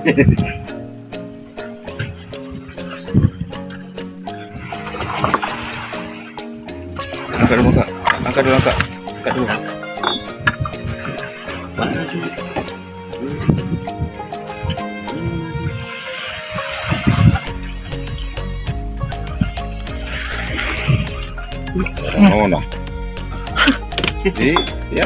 Angkat dulu kak, angkat dulu kak, angkat dulu. Oh no. Ya.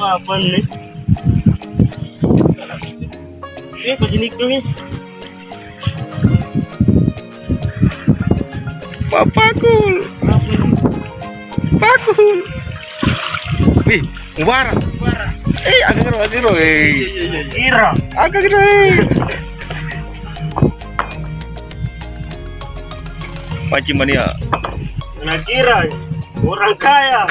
Apa nih? Kau jenis tu ni. Pakul. Pakul. Wih, mubarak. Agak kero, Kira. Agak kero. Pancing mania. Nak kira orang kaya.